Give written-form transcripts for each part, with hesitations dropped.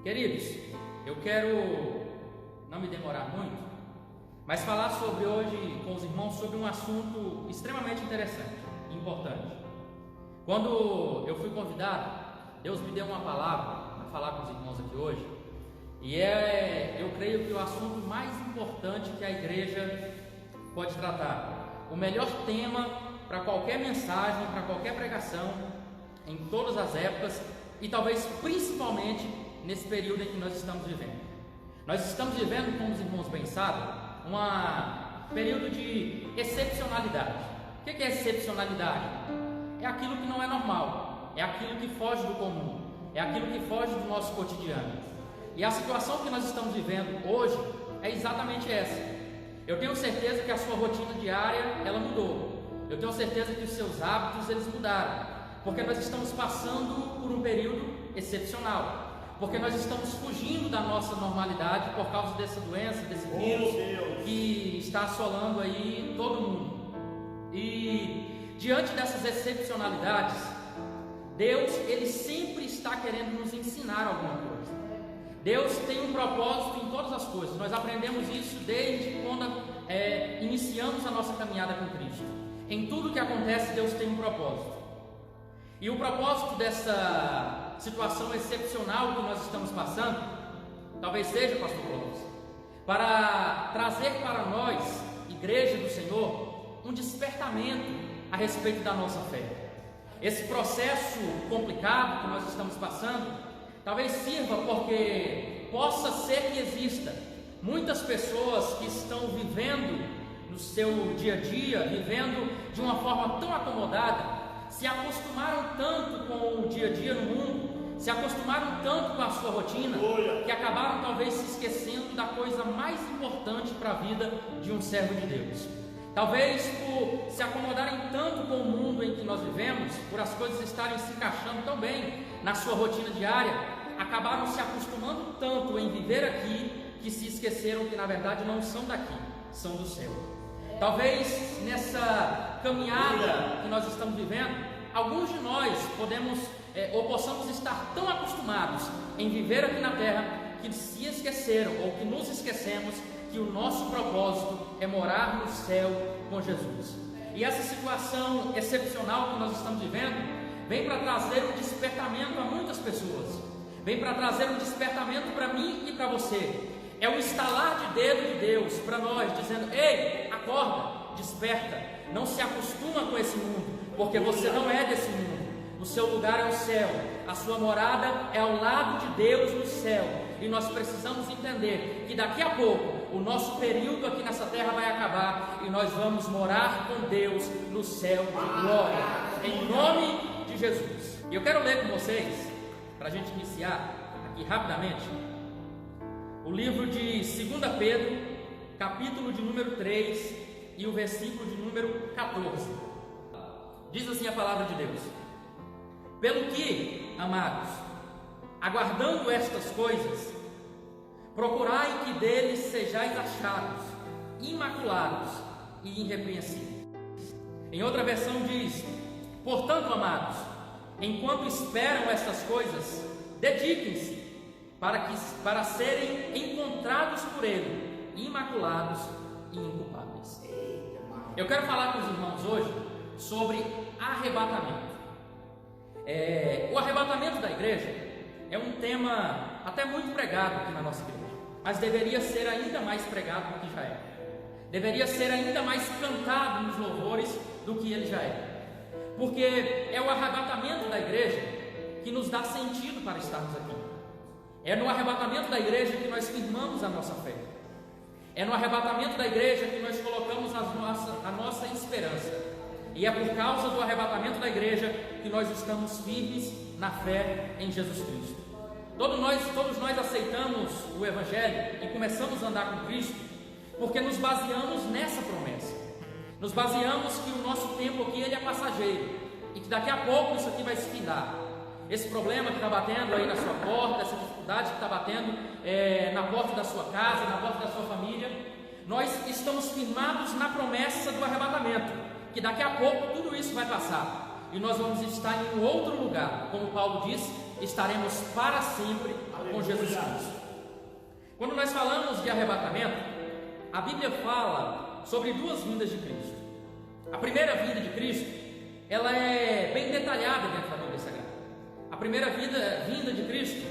Queridos, eu quero não me demorar muito, mas falar sobre hoje com os irmãos sobre um assunto extremamente interessante e importante. Quando eu fui convidado, Deus me deu uma palavra para falar com os irmãos aqui hoje, e eu creio que o assunto mais importante que a igreja pode tratar, o melhor tema para qualquer mensagem, para qualquer pregação, em todas as épocas e talvez principalmente nesse período em que nós estamos vivendo. Nós estamos vivendo, como os irmãos bem sabem, um período de excepcionalidade. O que é excepcionalidade? É aquilo que não é normal, é aquilo que foge do comum, é aquilo que foge do nosso cotidiano. E a situação que nós estamos vivendo hoje é exatamente essa. Eu tenho certeza que a sua rotina diária, ela mudou. Eu tenho certeza que os seus hábitos, eles mudaram, porque nós estamos passando por um período excepcional, porque nós estamos fugindo da nossa normalidade por causa dessa doença, desse vírus que está assolando aí todo mundo. E diante dessas excepcionalidades, Deus, ele sempre está querendo nos ensinar alguma coisa. Deus tem um propósito em todas as coisas. Nós aprendemos isso desde quando iniciamos a nossa caminhada com Cristo. Em tudo que acontece, Deus tem um propósito. E o propósito dessa situação excepcional que nós estamos passando, talvez seja, pastor Clóvis, para trazer para nós, igreja do Senhor, um despertamento a respeito da nossa fé. Esse processo complicado que nós estamos passando, talvez sirva porque possa ser que exista muitas pessoas que estão vivendo no seu dia a dia, vivendo de uma forma tão acomodada, se acostumaram tanto com o dia a dia no mundo, se acostumaram tanto com a sua rotina, que acabaram talvez se esquecendo da coisa mais importante para a vida de um servo de Deus. Talvez por se acomodarem tanto com o mundo em que nós vivemos, por as coisas estarem se encaixando tão bem na sua rotina diária, acabaram se acostumando tanto em viver aqui, que se esqueceram que na verdade não são daqui, são do céu. Talvez nessa caminhada que nós estamos vivendo, alguns de nós possamos estar tão acostumados em viver aqui na terra, que se esqueceram ou que nos esquecemos que o nosso propósito é morar no céu com Jesus. E essa situação excepcional que nós estamos vivendo vem para trazer um despertamento a muitas pessoas, vem para trazer um despertamento para mim e para você. É um estalar de dedo de Deus para nós, dizendo: ei, acorda, desperta, não se acostuma com esse mundo, porque você não é desse mundo. O seu lugar é o céu, a sua morada é ao lado de Deus no céu. E nós precisamos entender que daqui a pouco o nosso período aqui nessa terra vai acabar e nós vamos morar com Deus no céu de glória, em nome de Jesus. E eu quero ler com vocês, para a gente iniciar aqui rapidamente, o livro de 2 Pedro, capítulo de número 3 e o versículo de número 14. Diz assim a palavra de Deus: pelo que, amados, aguardando estas coisas, procurai que deles sejais achados, imaculados e irrepreensíveis. Em outra versão diz: portanto, amados, enquanto esperam estas coisas, dediquem-se para serem encontrados por Ele, imaculados e inculpáveis. Eu quero falar com os irmãos hoje sobre arrebatamento. O arrebatamento da igreja é um tema até muito pregado aqui na nossa igreja, mas deveria ser ainda mais pregado do que já é. Deveria ser ainda mais cantado nos louvores do que ele já é, porque é o arrebatamento da igreja que nos dá sentido para estarmos aqui. É no arrebatamento da igreja que nós firmamos a nossa fé. É no arrebatamento da igreja que nós colocamos a nossa esperança. E é por causa do arrebatamento da igreja que nós estamos firmes na fé em Jesus Cristo. Todos nós aceitamos o Evangelho e começamos a andar com Cristo porque nos baseamos nessa promessa. Nos baseamos que o nosso tempo aqui ele é passageiro e que daqui a pouco isso aqui vai se findar. Esse problema que está batendo aí na sua porta, essa dificuldade que está batendo na porta da sua casa, na porta da sua família, nós estamos firmados na promessa do arrebatamento, que daqui a pouco tudo isso vai passar e nós vamos estar em um outro lugar, como Paulo disse, estaremos para sempre com Jesus Cristo. Quando nós falamos de arrebatamento, a Bíblia fala sobre duas vindas de Cristo. A primeira vinda de Cristo, ela é bem detalhada dentro da Bíblia Sagrada. A primeira vinda de Cristo,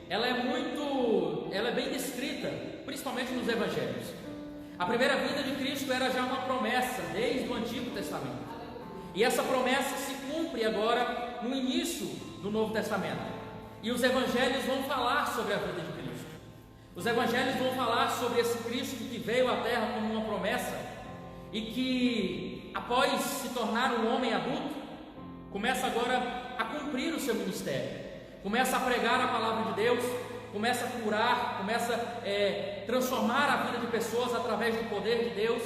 ela é bem descrita, principalmente nos Evangelhos. A primeira vinda de Cristo era já uma promessa desde o Antigo Testamento. E essa promessa se cumpre agora no início do Novo Testamento. E os Evangelhos vão falar sobre a vida de Cristo. Os Evangelhos vão falar sobre esse Cristo que veio à Terra como uma promessa e que, após se tornar um homem adulto, começa agora a cumprir o seu ministério. Começa a pregar a palavra de Deus, começa a curar, começa a transformar a vida de pessoas através do poder de Deus,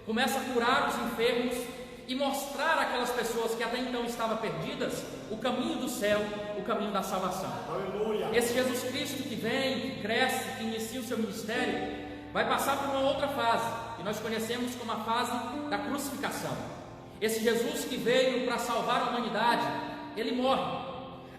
começa a curar os enfermos e mostrar àquelas pessoas que até então estavam perdidas o caminho do céu, o caminho da salvação. Aleluia. Esse Jesus Cristo que vem, que cresce, que inicia o seu ministério, vai passar por uma outra fase, que nós conhecemos como a fase da crucificação. Esse Jesus que veio para salvar a humanidade, ele morre.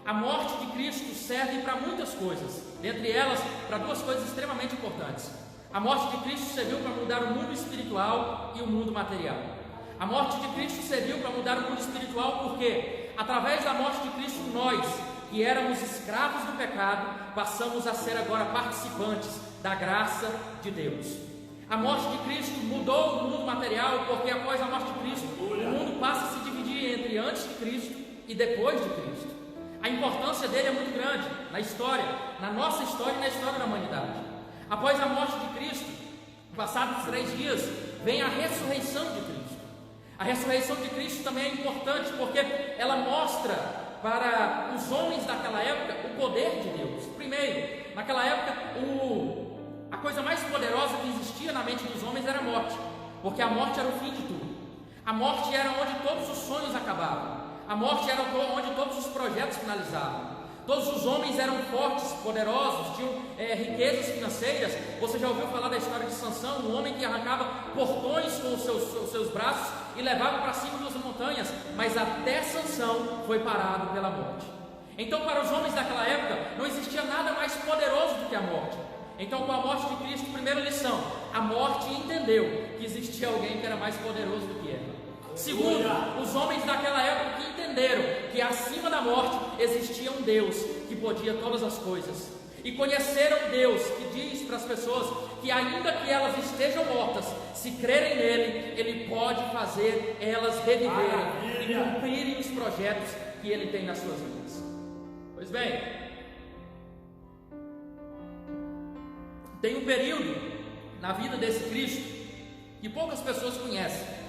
A morte de Cristo serve para muitas coisas, dentre elas para duas coisas extremamente importantes. A morte de Cristo serviu para mudar o mundo espiritual e o mundo material. A morte de Cristo serviu para mudar o mundo espiritual porque, através da morte de Cristo, nós, que éramos escravos do pecado, passamos a ser agora participantes da graça de Deus. A morte de Cristo mudou o mundo material porque, após a morte de Cristo, o mundo passa a se dividir entre antes de Cristo e depois de Cristo. A importância dele é muito grande na história, na nossa história e na história da humanidade. Após a morte de Cristo, passados 3 dias, vem a ressurreição de Cristo. A ressurreição de Cristo também é importante porque ela mostra para os homens daquela época o poder de Deus. Primeiro, naquela época, a coisa mais poderosa que existia na mente dos homens era a morte, porque a morte era o fim de tudo. A morte era onde todos os sonhos acabavam. A morte era onde todos os projetos finalizavam. Todos os homens eram fortes, poderosos, tinham riquezas financeiras. Você já ouviu falar da história de Sansão, um homem que arrancava portões com os seus braços e levava para cima das montanhas, mas até Sansão foi parado pela morte. Então, para os homens daquela época, não existia nada mais poderoso do que a morte. Então, com a morte de Cristo, primeira lição: a morte entendeu que existia alguém que era mais poderoso do que ela. Segundo, os homens daquela época que entenderam que acima da morte existia um Deus que podia todas as coisas, e conheceram Deus que diz para as pessoas que ainda que elas estejam mortas, se crerem nele, ele pode fazer elas reviverem e cumprirem os projetos que ele tem nas suas vidas. Pois bem, tem um período na vida desse Cristo que poucas pessoas conhecem.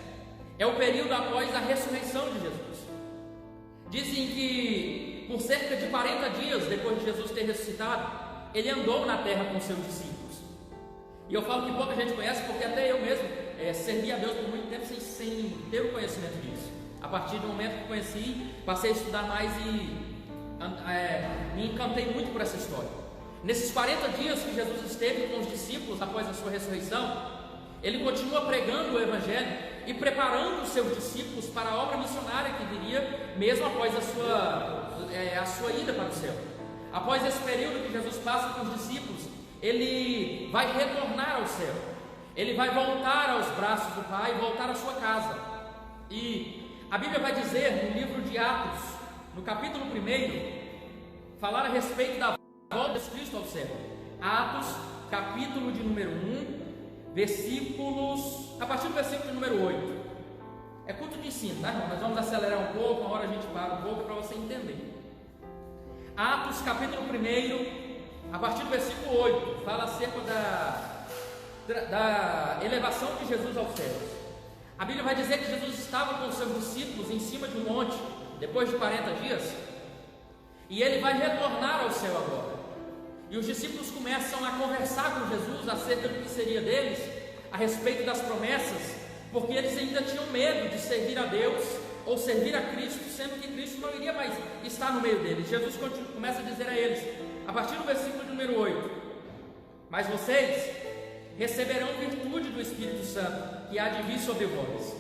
É o período após a ressurreição de Jesus. Dizem que por cerca de 40 dias depois de Jesus ter ressuscitado, ele andou na terra com seus discípulos. E eu falo que pouca gente conhece porque até eu mesmo servi a Deus por muito tempo sem ter o conhecimento disso. A partir do momento que conheci, passei a estudar mais e me encantei muito por essa história. Nesses 40 dias que Jesus esteve com os discípulos após a sua ressurreição, ele continua pregando o Evangelho e preparando os seus discípulos para a obra missionária que viria mesmo após a sua ida para o céu. Após esse período que Jesus passa com os discípulos, ele vai retornar ao céu. Ele vai voltar aos braços do Pai, voltar à sua casa. E a Bíblia vai dizer no livro de Atos, no capítulo 1, falar a respeito da volta de Cristo ao céu. Atos, capítulo de número 1, a partir do versículo de número 8. É culto de ensino, né? Nós vamos acelerar um pouco, uma hora a gente para um pouco para você entender. Atos, capítulo 1, a partir do versículo 8, fala acerca da elevação de Jesus aos céus. A Bíblia vai dizer que Jesus estava com os seus discípulos em cima de um monte, depois de 40 dias, e ele vai retornar ao céu agora. E os discípulos começam a conversar com Jesus acerca do que seria deles, a respeito das promessas, porque eles ainda tinham medo de servir a Deus ou servir a Cristo, sendo que Cristo não iria mais estar no meio deles. Jesus começa a dizer a eles, a partir do versículo número 8: mas vocês receberão virtude do Espírito Santo, que há de vir sobre vós,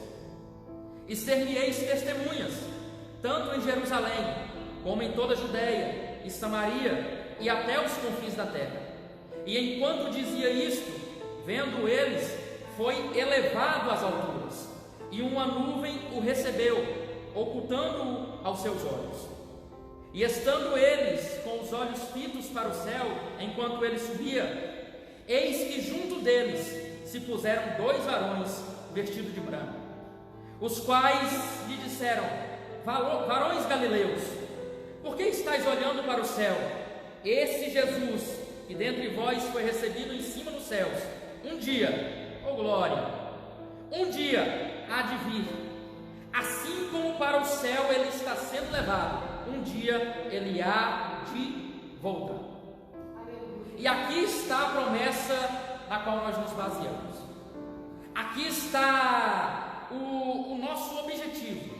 e ser-me-eis testemunhas, tanto em Jerusalém, como em toda a Judéia, e Samaria e até os confins da terra. E enquanto dizia isto, vendo eles, foi elevado às alturas, e uma nuvem o recebeu, ocultando-o aos seus olhos. E estando eles com os olhos fitos para o céu, enquanto ele subia, eis que junto deles se puseram 2 varões vestidos de branco, os quais lhe disseram: varões galileus, por que estáis olhando para o céu? Esse Jesus, que dentre vós foi recebido em cima nos céus, um dia, oh glória, um dia há de vir, assim como para o céu ele está sendo levado, um dia ele há de voltar. E aqui está a promessa na qual nós nos baseamos. Aqui está o nosso objetivo.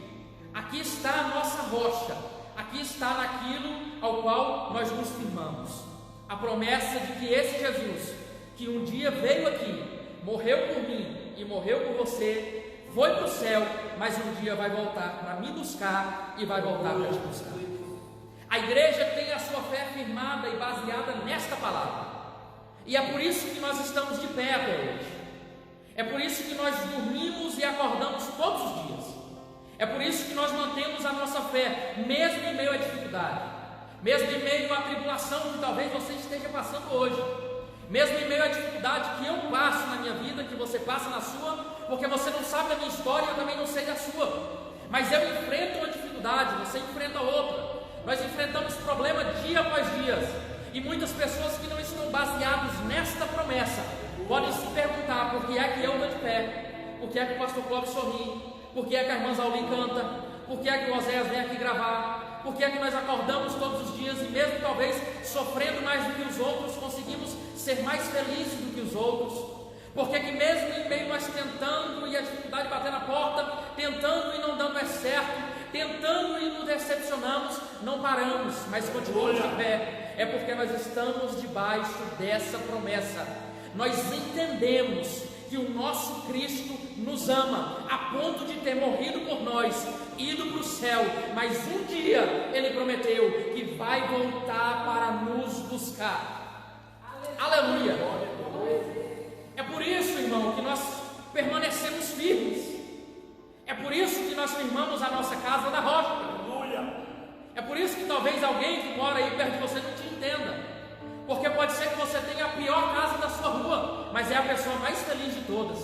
Aqui está a nossa rocha. Aqui está naquilo ao qual nós nos firmamos. A promessa de que esse Jesus, que um dia veio aqui, morreu por mim e morreu por você, foi para o céu, mas um dia vai voltar para me buscar e vai voltar para te buscar. A igreja tem a sua fé firmada e baseada nesta palavra. E é por isso que nós estamos de pé até hoje. É por isso que nós dormimos e acordamos todos os dias. É por isso que nós mantemos a nossa fé, mesmo em meio à dificuldade, mesmo em meio à tribulação que talvez você esteja passando hoje, mesmo em meio à dificuldade que eu passo na minha vida, que você passa na sua, porque você não sabe da minha história e eu também não sei da sua. Mas eu enfrento uma dificuldade, você enfrenta outra. Nós enfrentamos problemas dia após dia. E muitas pessoas que não estão baseadas nesta promessa podem se perguntar: por que é que eu estou de pé? Por que é que o pastor Clóvis sorri? Por que é que a irmã Zauli canta? Por que é que o Oséias vem aqui gravar? Por que é que nós acordamos todos os dias e mesmo talvez sofrendo mais do que os outros, conseguimos ser mais felizes do que os outros? Por que é que mesmo em meio nós tentando e a dificuldade bater na porta, tentando e não dando certo, tentando e nos decepcionamos, não paramos, mas continuamos de pé? É porque nós estamos debaixo dessa promessa. Nós entendemos que o nosso Cristo nos ama a ponto de ter morrido por nós, ido para o céu, mas um dia Ele prometeu que vai voltar para nos buscar. Aleluia! É por isso, irmão, que nós permanecemos firmes. É por isso que nós firmamos a nossa casa na rocha. É por isso que talvez alguém que mora aí perto de você não te entenda. Porque pode ser que você tenha a pior casa da sua rua, mas é a pessoa mais feliz de todas.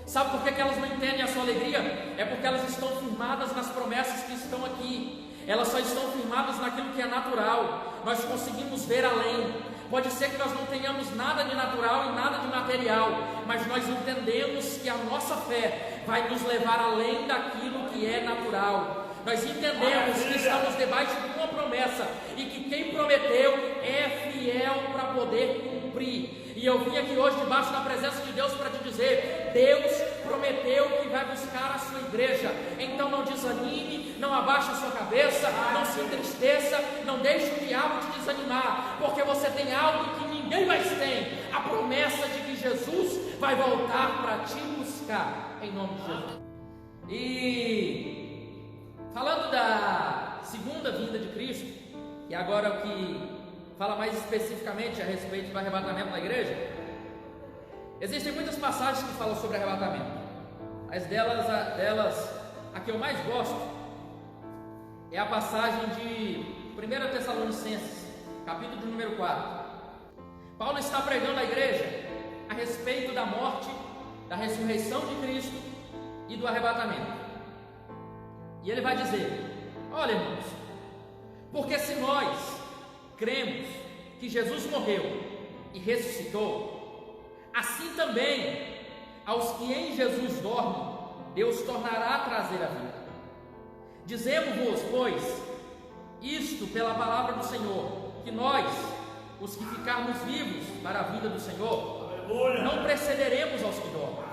Sabe por que elas não entendem a sua alegria? É porque elas estão firmadas nas promessas que estão aqui. Elas só estão firmadas naquilo que é natural. Nós conseguimos ver além. Pode ser que nós não tenhamos nada de natural e nada de material, mas nós entendemos que a nossa fé vai nos levar além daquilo que é natural. Nós entendemos que estamos debaixo de uma promessa e que quem prometeu é fiel para poder cumprir. E eu vim aqui hoje debaixo da presença de Deus para te dizer: Deus prometeu que vai buscar a sua igreja. Então não desanime, não abaixe a sua cabeça, não se entristeça, não deixe o diabo te desanimar, porque você tem algo que ninguém mais tem: a promessa de que Jesus vai voltar para te buscar, em nome de Jesus. E falando da segunda vinda de Cristo, e agora o que fala mais especificamente a respeito do arrebatamento da igreja, existem muitas passagens que falam sobre arrebatamento, mas delas a que eu mais gosto é a passagem de 1 Tessalonicenses, capítulo de número 4. Paulo está pregando à igreja a respeito da morte, da ressurreição de Cristo e do arrebatamento. E ele vai dizer: olha, irmãos, porque se nós cremos que Jesus morreu e ressuscitou, assim também aos que em Jesus dormem, Deus tornará a trazer a vida. Dizemos-vos, pois, isto pela palavra do Senhor, que nós, os que ficarmos vivos para a vida do Senhor, não precederemos aos que dormem,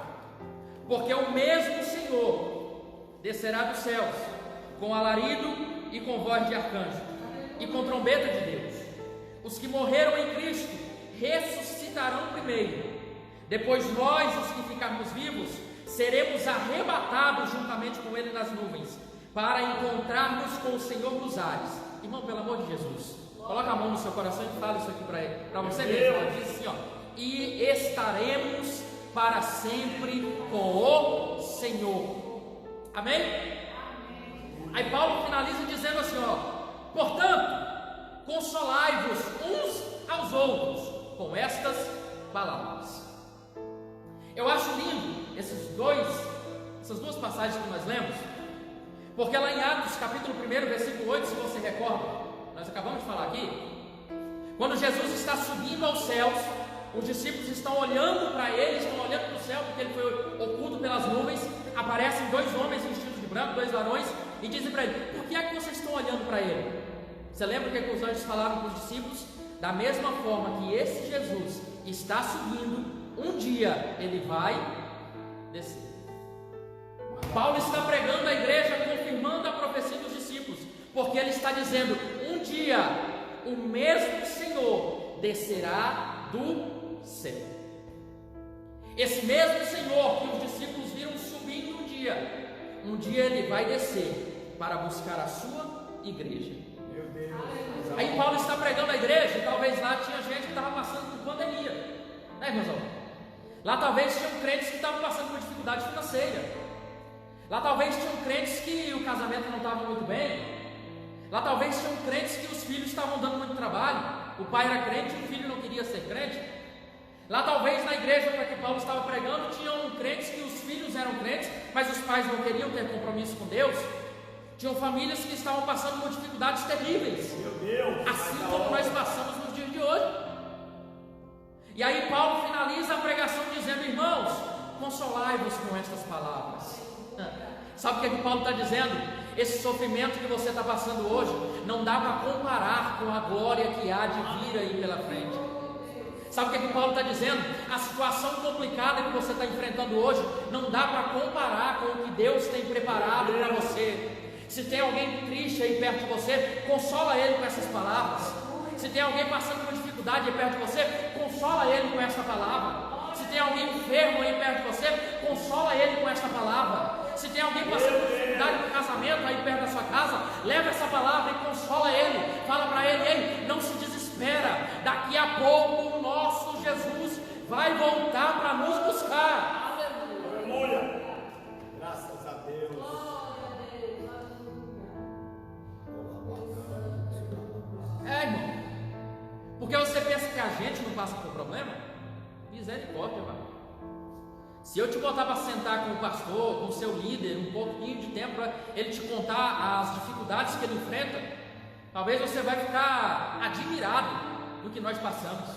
porque o mesmo Senhor descerá dos céus com alarido e com voz de arcanjo e com trombeta de Deus. Os que morreram em Cristo ressuscitarão primeiro. Depois nós, os que ficarmos vivos, seremos arrebatados juntamente com Ele nas nuvens, para encontrarmos com o Senhor nos ares. Irmão, pelo amor de Jesus, Coloca a mão no seu coração e fala isso aqui para você mesmo. Ela diz assim, ó: e estaremos para sempre com o Senhor. Amém? Aí Paulo finaliza dizendo assim, ó: portanto, consolai-vos uns aos outros com estas palavras. Eu acho lindo essas duas passagens que nós lemos, porque lá em Atos capítulo 1, versículo 8, se você recorda, nós acabamos de falar aqui, quando Jesus está subindo aos céus, os discípulos estão olhando para ele, estão olhando para o céu, porque ele foi oculto pelas nuvens. Aparecem dois homens vestidos de branco, dois varões, e dizem para ele: por que é que vocês estão olhando para ele? Você lembra o que os anjos falaram para os discípulos? Da mesma forma que esse Jesus está subindo, um dia ele vai descer. Paulo está pregando à igreja, confirmando a profecia dos discípulos, porque ele está dizendo: um dia o mesmo Senhor descerá do céu. Esse mesmo Senhor que os discípulos viram subindo um dia ele vai descer para buscar a sua igreja. Meu Deus. Aí Paulo está pregando à igreja, e talvez lá tinha gente que estava passando por pandemia, né, irmãos? Lá talvez tinham crentes que estavam passando por dificuldade financeira. Lá talvez tinham crentes que o casamento não estava muito bem. Lá talvez tinham crentes que os filhos estavam dando muito trabalho. O pai era crente e o filho não queria ser crente. Lá talvez na igreja para que Paulo estava pregando, tinham crentes que os filhos eram crentes, mas os pais não queriam ter compromisso com Deus. Tinham famílias que estavam passando por dificuldades terríveis, meu Deus, assim como nós passamos nos dias de hoje. E aí Paulo finaliza a pregação dizendo: irmãos, consolai-vos com estas palavras. Sabe o que Paulo está dizendo? Esse sofrimento que você está passando hoje não dá para comparar com a glória que há de vir aí pela frente. Sabe o que Paulo está dizendo? A situação complicada que você está enfrentando hoje não dá para comparar com o que Deus tem preparado para você. Se tem alguém triste aí perto de você, consola ele com essas palavras. Se tem alguém passando por dificuldade aí perto de você, consola ele com essa palavra. Se tem alguém enfermo aí perto de você, consola ele com esta palavra. Se tem alguém passando por dificuldade no casamento aí perto da sua casa, leva essa palavra e consola ele. Fala para ele: ei, não se desespera, daqui a pouco o nosso Jesus vai voltar para nos buscar. Aleluia. Graças a Deus. Irmão, porque você pensa que a gente não passa por problema? Misericórdia, vai. Se eu te botar para sentar com o pastor, com o seu líder, um pouquinho de tempo para ele te contar as dificuldades que ele enfrenta, talvez você vai ficar admirado do que nós passamos.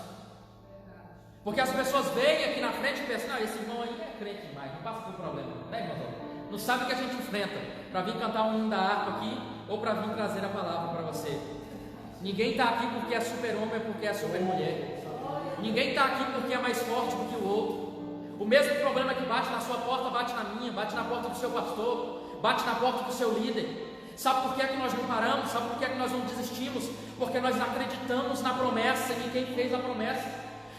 Porque as pessoas veem aqui na frente e pensam: não, esse irmão aí é crente demais, não passa por problema, né, irmão? Não sabe o que a gente enfrenta para vir cantar um hino da harpa aqui, ou para vir trazer a palavra para você. Ninguém está aqui porque é super-homem ou porque é super-mulher. Ninguém está aqui porque é mais forte do que o outro. O mesmo problema que bate na sua porta, bate na minha, bate na porta do seu pastor, bate na porta do seu líder. Sabe por que é que nós não paramos? Sabe por que é que nós não desistimos? Porque nós acreditamos na promessa e em quem fez a promessa.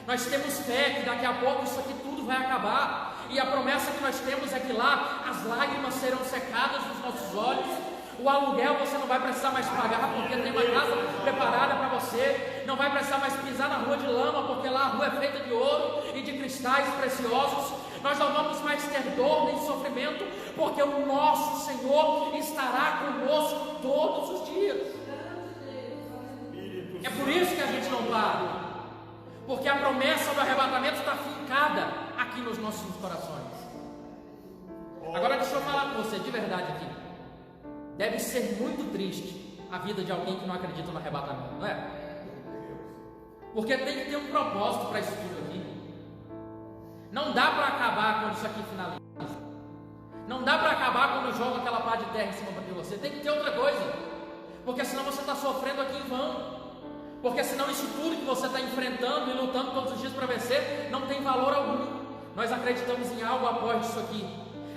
Nós temos fé que daqui a pouco isso aqui tudo vai acabar. E a promessa que nós temos é que lá as lágrimas serão secadas dos nossos olhos. O aluguel você não vai precisar mais pagar, porque tem uma casa preparada para você. Não vai precisar mais pisar na rua de lama, porque lá a rua é feita de ouro e de cristais preciosos. Nós não vamos mais ter dor nem sofrimento, porque o nosso Senhor estará conosco todos os dias. É por isso que a gente não para, porque a promessa do arrebatamento está fincada aqui nos nossos corações. Agora deixa eu falar com você de verdade aqui. Deve ser muito triste a vida de alguém que não acredita no arrebatamento, não é? Porque tem que ter um propósito para isso tudo aqui. Não dá para acabar quando isso aqui finaliza. Não dá para acabar quando joga aquela pá de terra em cima de você. Tem que ter outra coisa. Porque senão você está sofrendo aqui em vão. Porque senão isso tudo que você está enfrentando e lutando todos os dias para vencer não tem valor algum. Nós acreditamos em algo após isso aqui.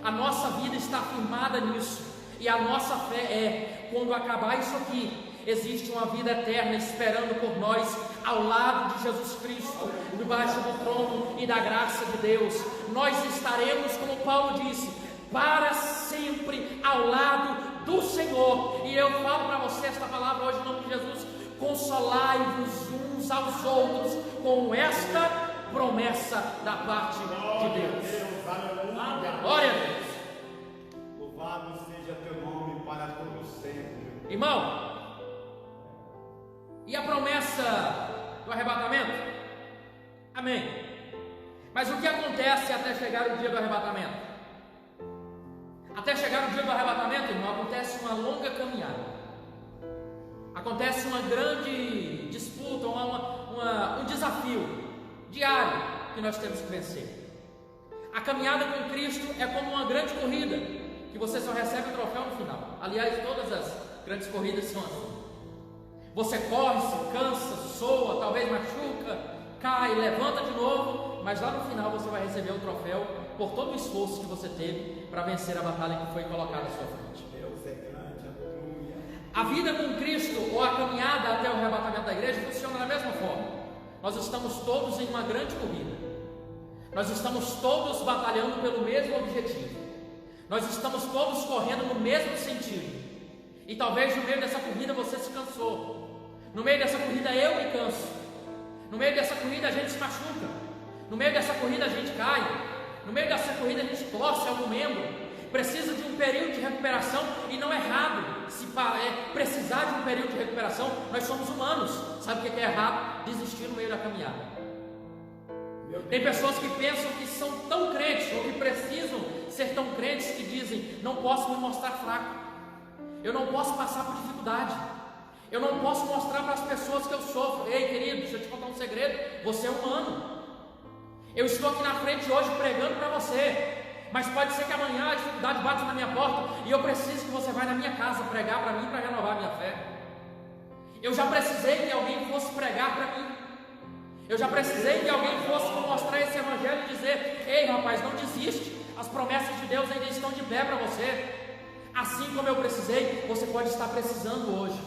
A nossa vida está firmada nisso. E a nossa fé é: quando acabar isso aqui, existe uma vida eterna esperando por nós, ao lado de Jesus Cristo, debaixo do trono e da graça de Deus. Nós estaremos, como Paulo disse, para sempre ao lado do Senhor. E eu falo para você esta palavra hoje em nome de Jesus, consolai-vos uns aos outros com esta promessa da parte de Deus. Aleluia. Glória a Deus. Louvado seja teu nome para todo sempre. Irmão, e a promessa do arrebatamento? Amém. Mas o que acontece até chegar o dia do arrebatamento? Até chegar o dia do arrebatamento, irmão, acontece uma longa caminhada. Acontece uma grande disputa, um desafio diário que nós temos que vencer. A caminhada com Cristo é como uma grande corrida, que você só recebe o troféu no final. Aliás, todas as grandes corridas são assim. Você corre, se cansa, soa, talvez machuca, cai, levanta de novo, mas lá no final você vai receber o troféu por todo o esforço que você teve para vencer a batalha que foi colocada à sua frente. Deus é grande, aleluia. A vida com Cristo, ou a caminhada até o arrebatamento da igreja, funciona da mesma forma. Nós estamos todos em uma grande corrida. Nós estamos todos batalhando pelo mesmo objetivo. Nós estamos todos correndo no mesmo sentido. E talvez no meio dessa corrida você se cansou. No meio dessa corrida eu me canso. No meio dessa corrida a gente se machuca. No meio dessa corrida a gente cai. No meio dessa corrida a gente torce algum membro. Precisa de um período de recuperação, e não é errado se precisar de um período de recuperação. Nós somos humanos. Sabe o que é errado? Desistir no meio da caminhada. Tem pessoas que pensam que são tão crentes, ou que precisam ser tão crentes, que dizem: não posso me mostrar fraco, eu não posso passar por dificuldade, eu não posso mostrar para as pessoas que eu sofro. Ei, querido, deixa eu te contar um segredo: você é humano. Eu estou aqui na frente hoje pregando para você, mas pode ser que amanhã a dificuldade bata na minha porta e eu preciso que você vá na minha casa pregar para mim, para renovar a minha fé. Eu já precisei que alguém fosse pregar para mim. Eu já precisei que alguém fosse me mostrar esse evangelho e dizer: ei, rapaz, não desiste, as promessas de Deus ainda estão de pé para você. Assim como eu precisei, você pode estar precisando hoje.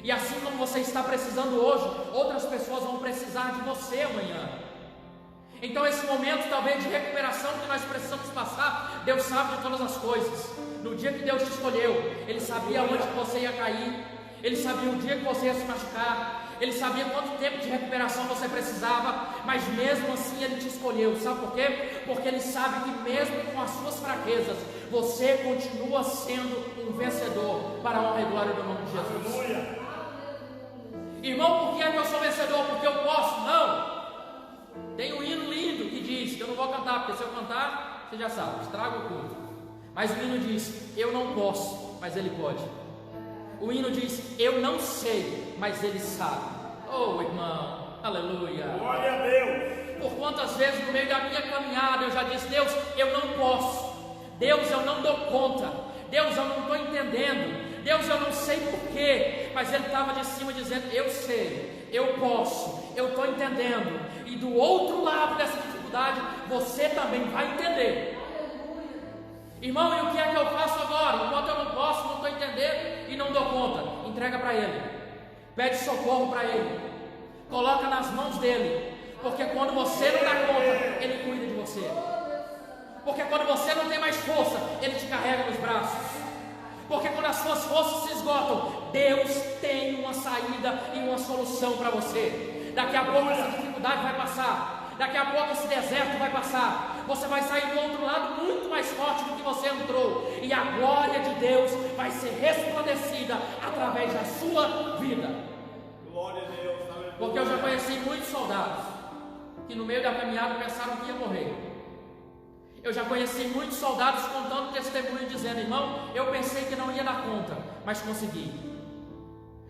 E assim como você está precisando hoje, outras pessoas vão precisar de você amanhã. Então esse momento talvez de recuperação que nós precisamos passar, Deus sabe de todas as coisas. No dia que Deus te escolheu, Ele sabia onde você ia cair, Ele sabia o dia que você ia se machucar, Ele sabia quanto tempo de recuperação você precisava, mas mesmo assim Ele te escolheu. Sabe por quê? Porque Ele sabe que mesmo com as suas fraquezas, você continua sendo um vencedor para a honra e glória do nome de Jesus. Aleluia. Irmão, por que é que eu sou vencedor? Porque eu posso? Não. Tem um hino lindo que diz, que eu não vou cantar, porque se eu cantar, você já sabe, estraga o culto. Mas o hino diz: eu não posso, mas Ele pode. O hino diz: eu não sei, mas Ele sabe. Oh, irmão, aleluia. Glória a Deus. Por quantas vezes no meio da minha caminhada eu já disse: Deus, eu não posso. Deus, eu não dou conta. Deus, eu não estou entendendo. Deus, eu não sei porquê. Mas Ele estava de cima dizendo: eu sei, eu posso, eu estou entendendo. E do outro lado dessa dificuldade, você também vai entender. Irmão, e o que é que eu faço agora? Enquanto eu não posso, não estou entendendo e não dou conta, entrega para Ele, pede socorro para Ele, coloca nas mãos dEle, porque quando você não dá conta, Ele cuida de você, porque quando você não tem mais força, Ele te carrega nos braços, porque quando as suas forças se esgotam, Deus tem uma saída e uma solução para você. Daqui a pouco essa dificuldade vai passar, daqui a pouco esse deserto vai passar, você vai sair do outro lado muito mais forte do que você entrou, e a glória de Deus vai ser resplandecida através da sua vida. Glória a Deus. Aleluia. Porque eu já conheci muitos soldados que no meio da caminhada pensaram que ia morrer. Eu já conheci muitos soldados contando testemunho dizendo: irmão, eu pensei que não ia dar conta, mas consegui.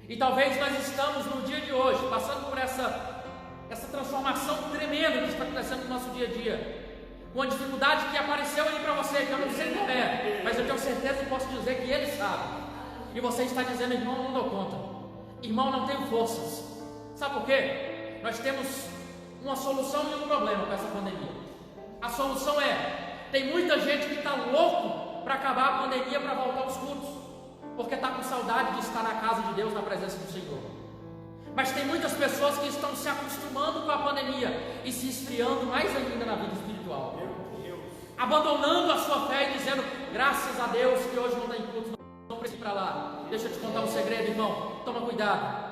E talvez nós estamos no dia de hoje passando por essa transformação tremenda que está acontecendo no nosso dia a dia, com a dificuldade que apareceu aí para você, que eu não sei qual é, mas eu tenho certeza e posso dizer que Ele sabe. E você está dizendo: irmão, não dou conta, irmão, não tenho forças. Sabe por quê? Nós temos uma solução e um problema com essa pandemia. A solução é: tem muita gente que está louco para acabar a pandemia, para voltar aos cultos, porque está com saudade de estar na casa de Deus, na presença do Senhor. Mas tem muitas pessoas que estão se acostumando com a pandemia e se esfriando mais ainda na vida espiritual, abandonando a sua fé e dizendo: graças a Deus que hoje não tem culto, não precisa ir para lá. Deixa eu te contar um segredo, irmão, toma cuidado.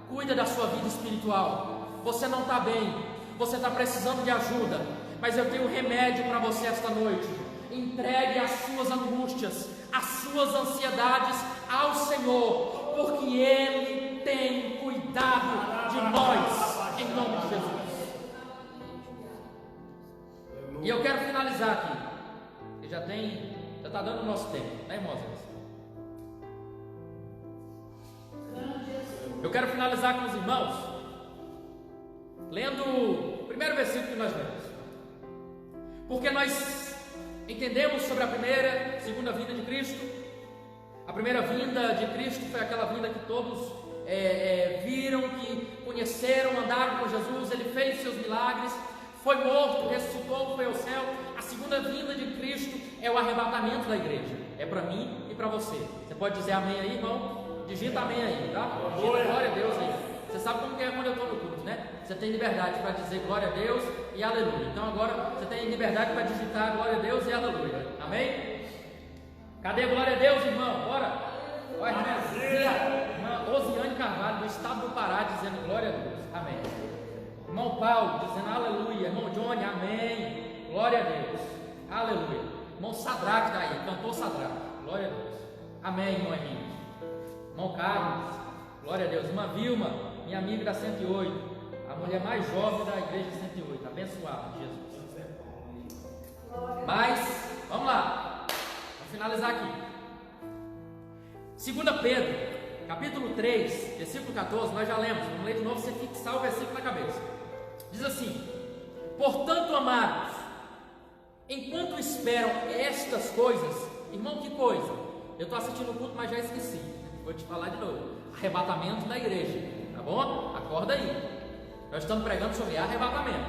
Cuida da sua vida espiritual. Você não está bem, você está precisando de ajuda, mas eu tenho um remédio para você esta noite. Entregue as suas angústias, as suas ansiedades ao Senhor, porque Ele tem cuidado de nós, em nome de Jesus. E eu quero finalizar aqui, que já está dando o nosso tempo, né, irmãos? Eu quero finalizar com os irmãos lendo o primeiro versículo que nós lemos, porque nós entendemos sobre a primeira, segunda vinda de Cristo. A primeira vinda de Cristo foi aquela vinda que todos viram, que conheceram, andaram com Jesus. Ele fez seus milagres, foi morto, ressuscitou, foi ao céu. A segunda vinda de Cristo é o arrebatamento da igreja. É para mim e para você. Você pode dizer amém aí, irmão? Digita amém aí, tá? Digita glória a Deus aí. Você sabe como que é quando eu estou no culto, né? Você tem liberdade para dizer glória a Deus e aleluia. Então agora você tem liberdade para digitar glória a Deus e aleluia. Amém? Cadê glória a Deus, irmão? Bora! Olha, irmã Osiane Carvalho, do estado do Pará, dizendo glória a Deus. Amém. Irmão Paulo, dizendo aleluia. Irmão Johnny, amém. Glória a Deus. Aleluia. Irmão Sadraque daí, cantor Sadraque. Glória a Deus. Amém, irmão Henrique. Irmão Carlos, glória a Deus. Irmã Vilma, minha amiga da 108, a mulher mais jovem da igreja 108, abençoada, Jesus. Mas, vamos lá, vamos finalizar aqui. 2 Pedro, capítulo 3, versículo 14, nós já lemos, vamos ler de novo, você fixar o versículo na cabeça. Diz assim: portanto, amados, enquanto esperam estas coisas, irmão, que coisa? Eu estou assistindo o culto, mas já esqueci. Vou te falar de novo. Arrebatamento da igreja, tá bom? Acorda aí. Nós estamos pregando sobre arrebatamento.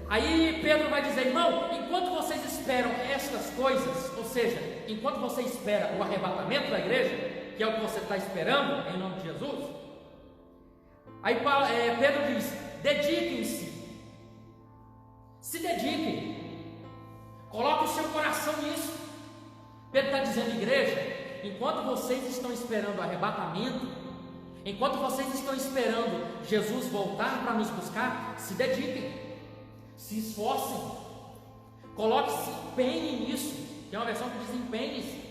Aí Pedro vai dizer: irmão, enquanto vocês esperam estas coisas, ou seja, enquanto você espera o arrebatamento da igreja, que é o que você está esperando, em nome de Jesus, aí Pedro diz: dediquem-se, se dediquem, coloque o seu coração nisso. Pedro está dizendo: igreja, enquanto vocês estão esperando o arrebatamento, enquanto vocês estão esperando Jesus voltar para nos buscar, se dediquem, se esforcem, coloque-se, empenhem nisso. Tem uma versão que diz empenhem-se,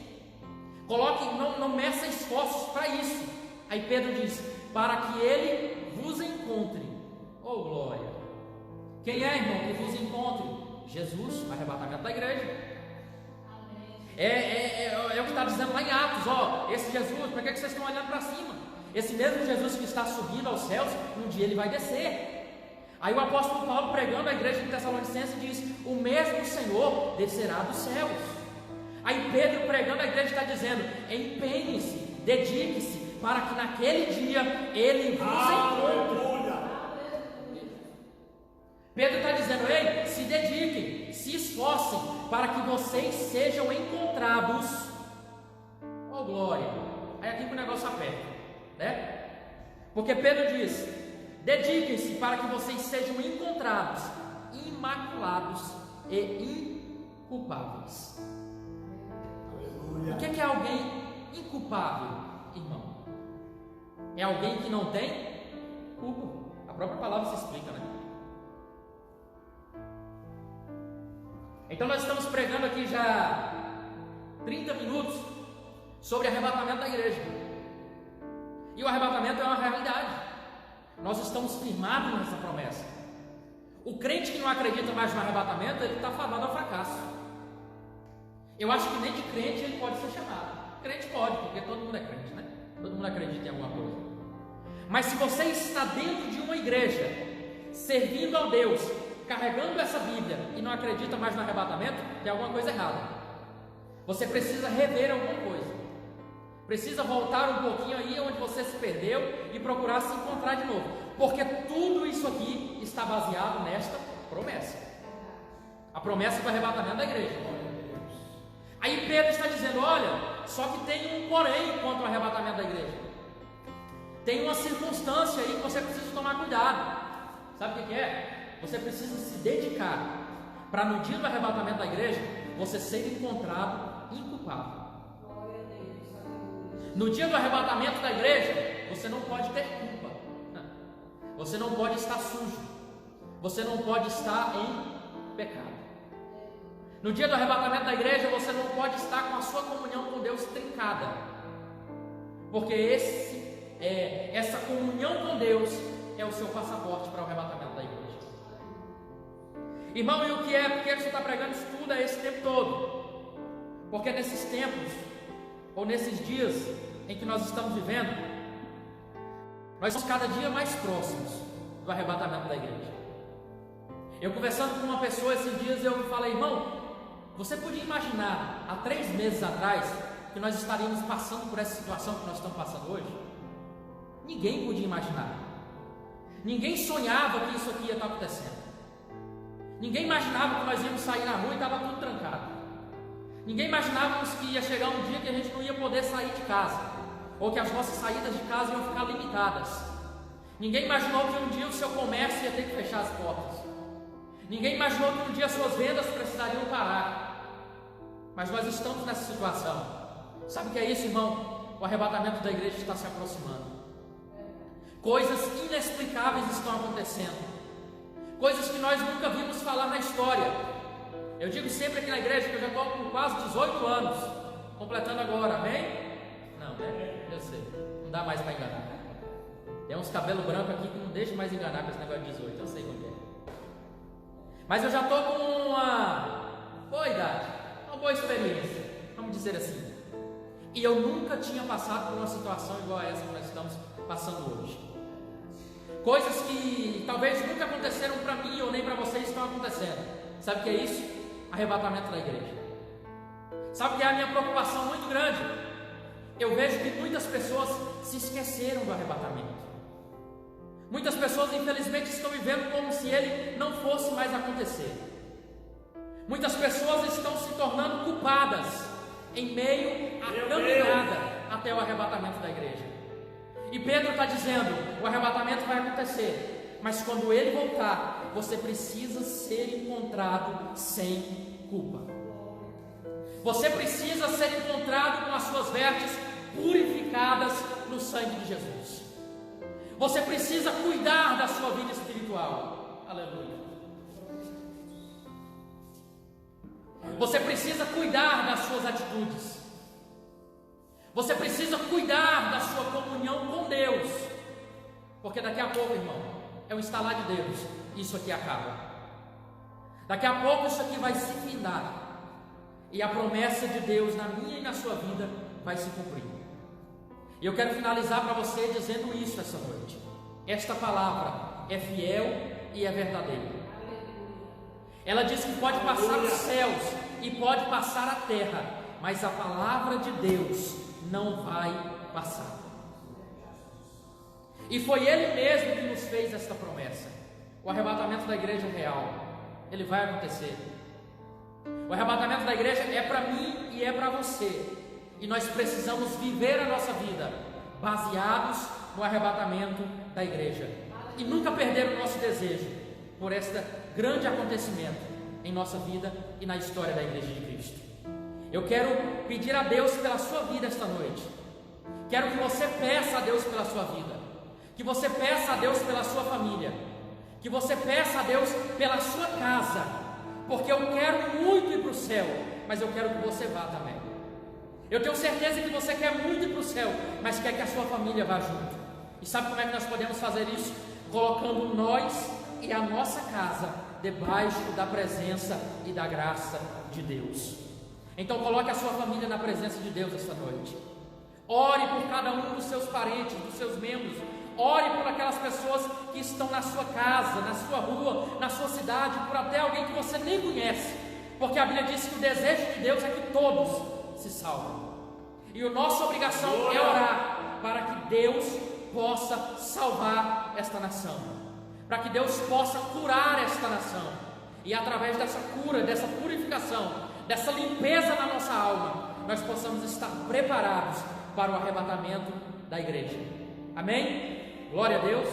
coloque, não meça esforços para isso. Aí Pedro diz: para que Ele vos encontre. Oh glória! Quem é, irmão, que vos encontre? Jesus, o arrebatamento da igreja. É o que está dizendo lá em Atos, ó, esse Jesus, para que vocês estão olhando para cima? Esse mesmo Jesus que está subindo aos céus, um dia ele vai descer. Aí o apóstolo Paulo, pregando a igreja de Tessalonicenses, diz: o mesmo Senhor descerá dos céus. Aí Pedro, pregando a igreja, está dizendo: empenhe-se, dedique-se, para que naquele dia ele vos encontre. Pedro está dizendo: ei, se dediquem, se esforcem, para que vocês sejam encontrados. Oh glória! Aí aqui que o negócio aperta, né? Porque Pedro diz: dediquem-se para que vocês sejam encontrados imaculados e inculpáveis. Aleluia. O que é alguém inculpável, irmão? É alguém que não tem culpa. A própria palavra se explica, né? Então nós estamos pregando aqui já 30 minutos sobre arrebatamento da igreja. E o arrebatamento é uma realidade. Nós estamos firmados nessa promessa. O crente que não acredita mais no arrebatamento, ele está fadado ao fracasso. Eu acho que nem de crente ele pode ser chamado. Crente pode, porque todo mundo é crente, né? Todo mundo acredita em alguma coisa. Mas se você está dentro de uma igreja, servindo ao Deus, carregando essa Bíblia e não acredita mais no arrebatamento, tem alguma coisa errada. Você precisa rever alguma coisa. Precisa voltar um pouquinho aí onde você se perdeu e procurar se encontrar de novo. Porque tudo isso aqui está baseado nesta promessa. A promessa do arrebatamento da igreja. Aí Pedro está dizendo: olha, só que tem um porém quanto ao arrebatamento da igreja. Tem uma circunstância aí que você precisa tomar cuidado. Sabe o que é? Você precisa se dedicar para no dia do arrebatamento da igreja você ser encontrado inculpável. No dia do arrebatamento da igreja você não pode ter culpa. você não pode estar sujo, você não pode estar em pecado. No dia do arrebatamento da igreja, você não pode estar com a sua comunhão com Deus trincada, porque essa comunhão com Deus é o seu passaporte para o arrebatamento da igreja. Irmão, e o que é? Porque você está pregando isso tudo esse tempo todo? Porque nesses tempos, ou nesses dias em que nós estamos vivendo, nós somos cada dia mais próximos do arrebatamento da igreja. Eu conversando com uma pessoa esses dias, eu falei: irmão, você podia imaginar há 3 meses atrás que nós estaríamos passando por essa situação que nós estamos passando hoje? Ninguém podia imaginar. Ninguém sonhava que isso aqui ia estar acontecendo. Ninguém imaginava que nós íamos sair na rua e estava tudo trancado. Ninguém imaginava que ia chegar um dia que a gente não ia poder sair de casa, ou que as nossas saídas de casa iam ficar limitadas. Ninguém imaginou que um dia o seu comércio ia ter que fechar as portas. Ninguém imaginou que um dia as suas vendas precisariam parar. Mas nós estamos nessa situação. Sabe o que é isso, irmão? O arrebatamento da igreja está se aproximando. Coisas inexplicáveis estão acontecendo. Coisas que nós nunca vimos falar na história. Eu digo sempre aqui na igreja que eu já estou com quase 18 anos, completando agora, amém? Não, né? Eu sei, não dá mais para enganar. Tem uns cabelos brancos aqui que não deixa mais enganar com esse negócio de 18, eu sei como é. Mas eu já estou com uma boa idade, uma boa experiência, vamos dizer assim. E eu nunca tinha passado por uma situação igual a essa que nós estamos passando hoje. Coisas que talvez nunca aconteceram para mim ou nem para vocês estão acontecendo. Sabe o que é isso? Arrebatamento da igreja. Sabe o que é a minha preocupação muito grande? Eu vejo que muitas pessoas se esqueceram do arrebatamento. Muitas pessoas infelizmente estão vivendo como se ele não fosse mais acontecer. Muitas pessoas estão se tornando culpadas em meio à caminhada até o arrebatamento da igreja. E Pedro está dizendo: o arrebatamento vai acontecer, mas quando ele voltar, você precisa ser encontrado sem culpa. Você precisa ser encontrado com as suas vestes purificadas no sangue de Jesus. Você precisa cuidar da sua vida espiritual. Aleluia. Você precisa cuidar das suas atitudes. Você precisa cuidar da sua comunhão com Deus. Porque daqui a pouco, irmão, é um instalar de Deus, isso aqui acaba. Daqui a pouco isso aqui vai se findar, e a promessa de Deus na minha e na sua vida vai se cumprir. E eu quero finalizar para você dizendo isso essa noite. Esta palavra é fiel e é verdadeira. Ela diz que pode passar os céus e pode passar a terra, mas a palavra de Deus não vai passar. E foi Ele mesmo que nos fez esta promessa. O arrebatamento da igreja é real, ele vai acontecer. O arrebatamento da igreja é para mim e é para você. E nós precisamos viver a nossa vida baseados no arrebatamento da igreja, e nunca perder o nosso desejo por este grande acontecimento em nossa vida e na história da igreja de Cristo. Eu quero pedir a Deus pela sua vida esta noite. Quero que você peça a Deus pela sua vida, que você peça a Deus pela sua família, que você peça a Deus pela sua casa, porque eu quero muito ir para o céu, mas eu quero que você vá também. Eu tenho certeza que você quer muito ir para o céu, mas quer que a sua família vá junto. E sabe como é que nós podemos fazer isso? Colocando nós e a nossa casa debaixo da presença e da graça de Deus. Então coloque a sua família na presença de Deus esta noite. Ore por cada um dos seus parentes, dos seus membros. Ore por aquelas pessoas que estão na sua casa, na sua rua, na sua cidade, por até alguém que você nem conhece, porque a Bíblia diz que o desejo de Deus é que todos se salvem. E a nossa obrigação é orar para que Deus possa salvar esta nação, para que Deus possa curar esta nação, e através dessa cura, dessa purificação, dessa limpeza na nossa alma, nós possamos estar preparados para o arrebatamento da igreja. Amém? Glória a Deus.